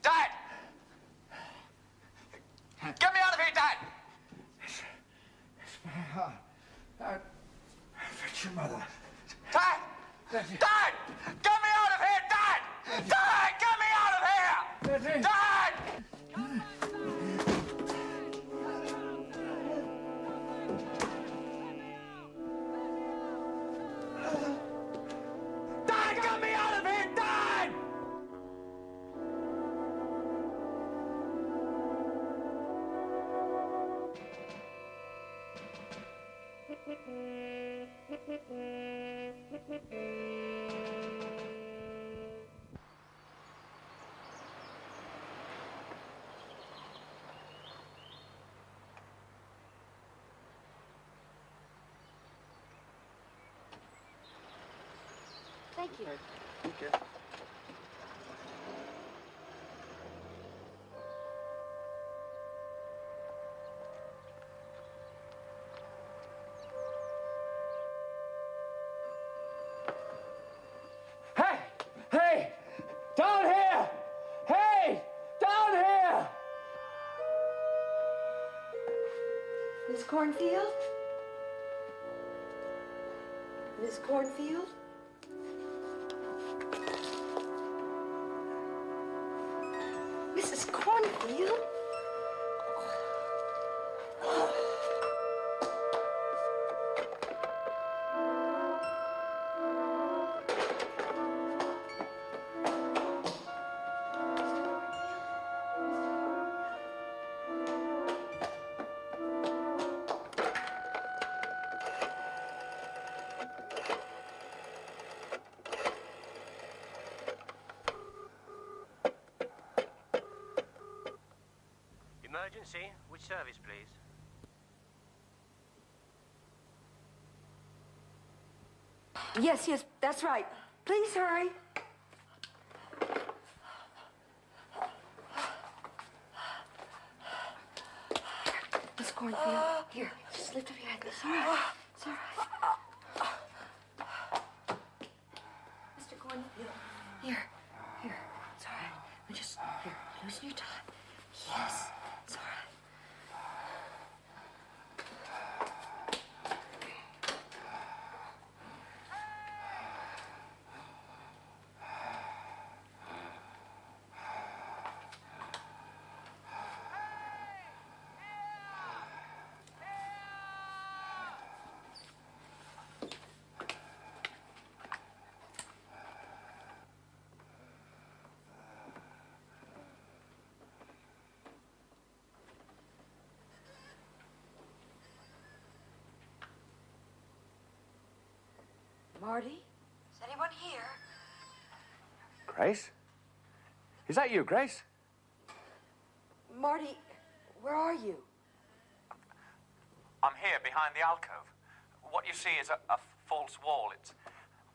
Dad! Get me out of here, Dad! Fetch your mother. Dad! Dad! Get me out of here, Dad! Dad, get me out of here! Dad! Dad, get me out of here, Dad! Thank you. Thank you. Hey! Hey! Down here! Hey! Down here! Miss Cornfield? Miss Cornfield? Mrs. Cornfield? Emergency? Which service, please? Yes, that's right. Please hurry. Miss Cornfield, here, just lift up your head. It's all right. It's all right. Mr. Cornfield. losing your time? Yes, it's all right. Marty? Is anyone here? Grace? Is that you, Grace? Marty, where are you? I'm here behind the alcove. What you see is a false wall. It's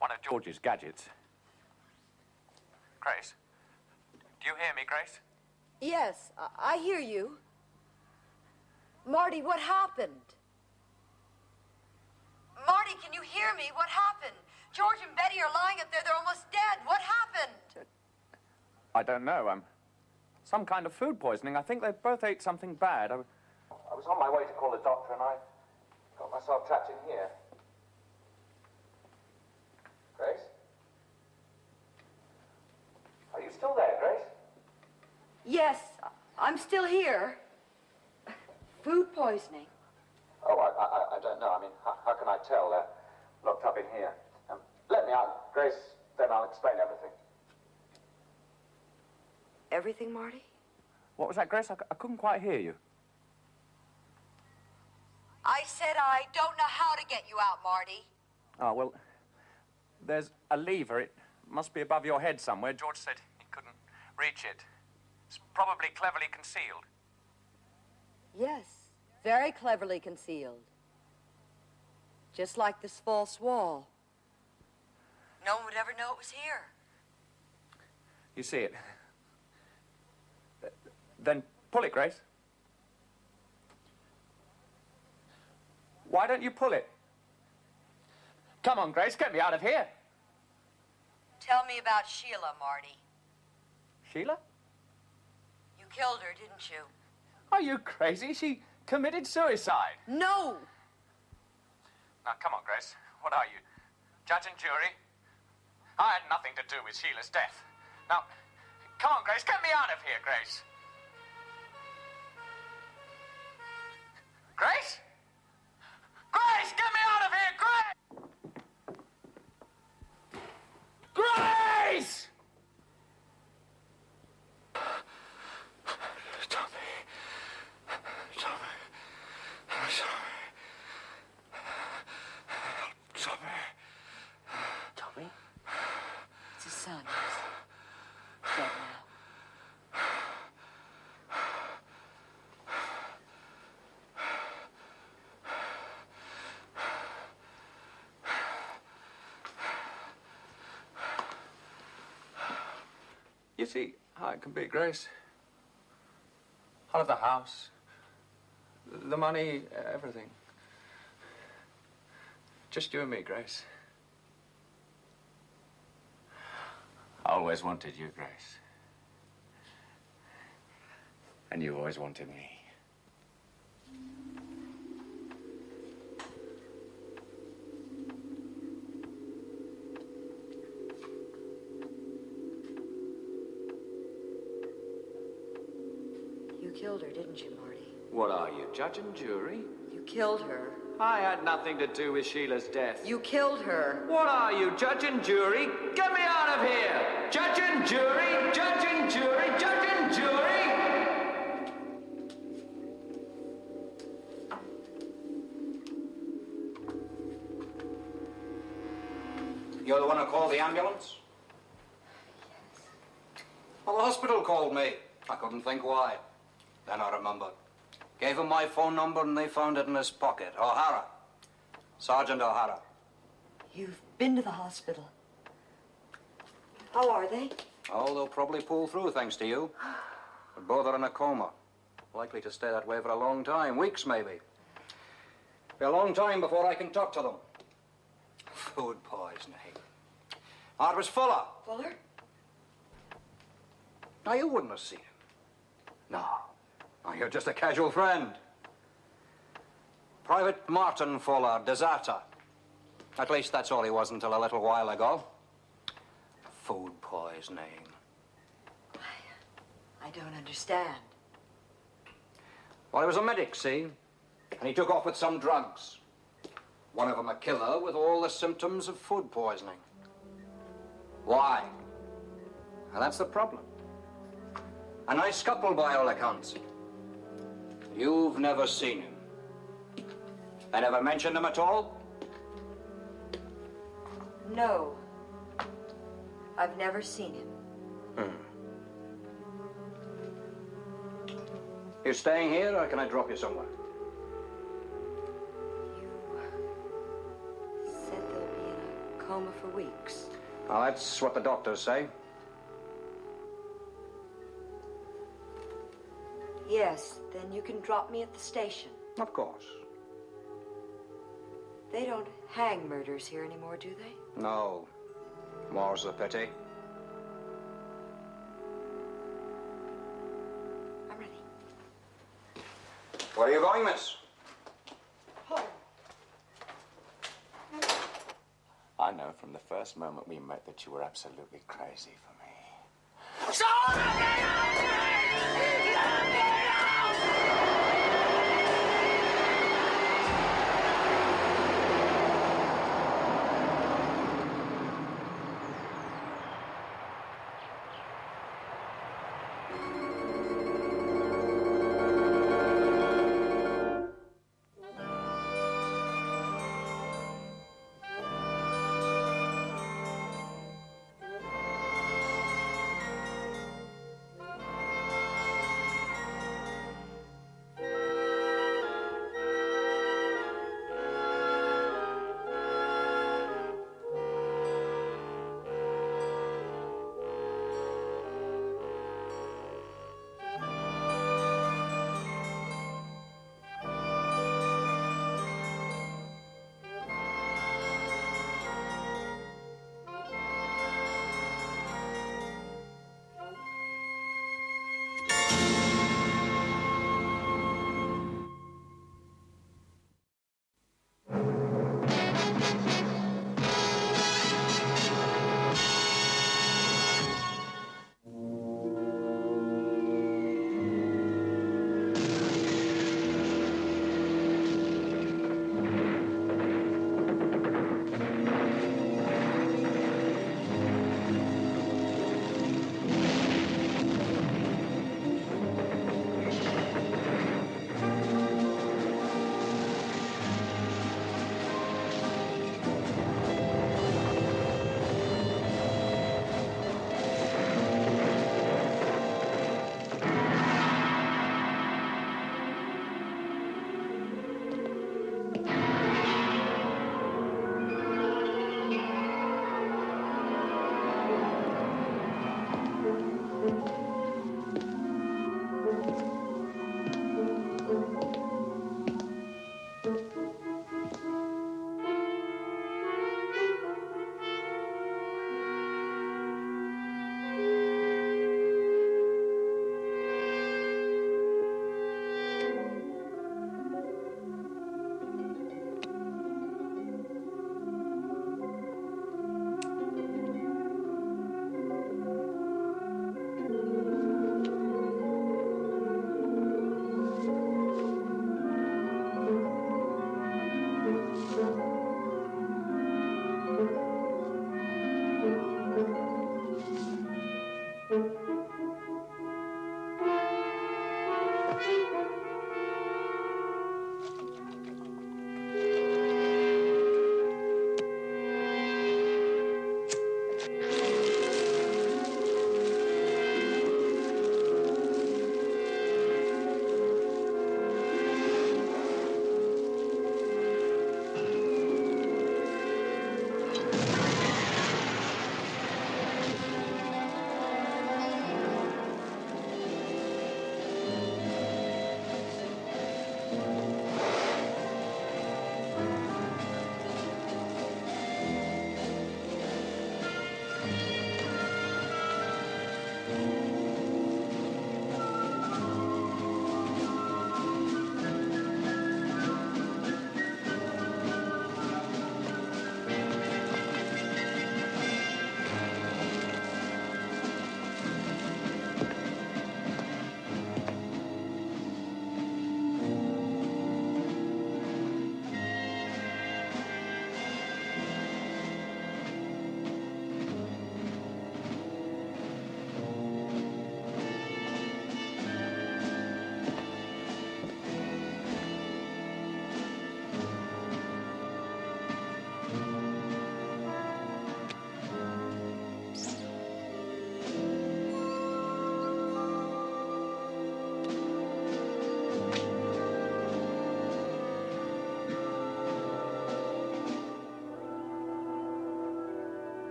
one of George's gadgets. Grace? Do you hear me, Grace? Yes, I hear you. Marty, what happened? Marty, can you hear me? What happened? George and Betty are lying up there. They're almost dead. What happened? I don't know. Some kind of food poisoning. I think they both ate something bad. I was on my way to call the doctor, and I got myself trapped in here. Grace? Are you still there, Grace? Yes, I'm still here. Food poisoning. Oh, I don't know. I mean, how can I tell? Locked up in here. Let me out, Grace, then I'll explain everything. Everything, Marty? What was that, Grace? I couldn't quite hear you. I said I don't know how to get you out, Marty. Oh, well, there's a lever. It must be above your head somewhere. George said he couldn't reach it. It's probably cleverly concealed. Yes, very cleverly concealed. Just like this false wall. No one would ever know it was here. You see it? Then pull it, Grace. Why don't you pull it? Come on, Grace, get me out of here. Tell me about Sheila, Marty. Sheila? You killed her, didn't you? Are you crazy? She committed suicide. No! Now, come on, Grace. What are you? Judge and jury? I had nothing to do with Sheila's death. Now, come on, Grace, get me out of here, Grace. Grace? Grace, get me out of here, Grace! Grace! Tommy? It's his son. He's dead now. You see how it can be, Grace. Out of the house, the money, everything. Just you and me, Grace. I always wanted you, Grace. And you always wanted me. You killed her, didn't you, Marty? What are you, judge and jury? You killed her. I had nothing to do with Sheila's death. You killed her. What are you, judge and jury? Get me out of here! Judge and jury! Judge and jury! Judge and jury! You're the one who called the ambulance? Yes. Well, the hospital called me. I couldn't think why. Then I remembered. Gave him my phone number and they found it in his pocket. O'Hara. Sergeant O'Hara. You've been to the hospital. How are they? Oh, they'll probably pull through thanks to you. But both are in a coma. Likely to stay that way for a long time. Weeks, maybe. Be a long time before I can talk to them. Food poisoning. Oh, it was Fuller. Fuller? Now, you wouldn't have seen him. No. No, you're just a casual friend. Private Martin Fuller, deserter. At least that's all he was until a little while ago. Food poisoning. I don't understand. Well, he was a medic, see? And he took off with some drugs. One of them a killer with all the symptoms of food poisoning. Why? Well, that's the problem. A nice couple by all accounts. You've never seen him. I never mentioned him at all? No. I've never seen him. You staying here, or can I drop you somewhere? You said they'll be in a coma for weeks. Well, that's what the doctors say. Yes, then you can drop me at the station. Of course. They don't hang murders here anymore, do they? No. More's the pity. I'm ready. Where are you going, miss? Home. I know from the first moment we met that you were absolutely crazy for me.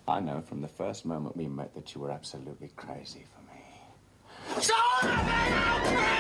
I know from the first moment we met that you were absolutely crazy for me. So let me out!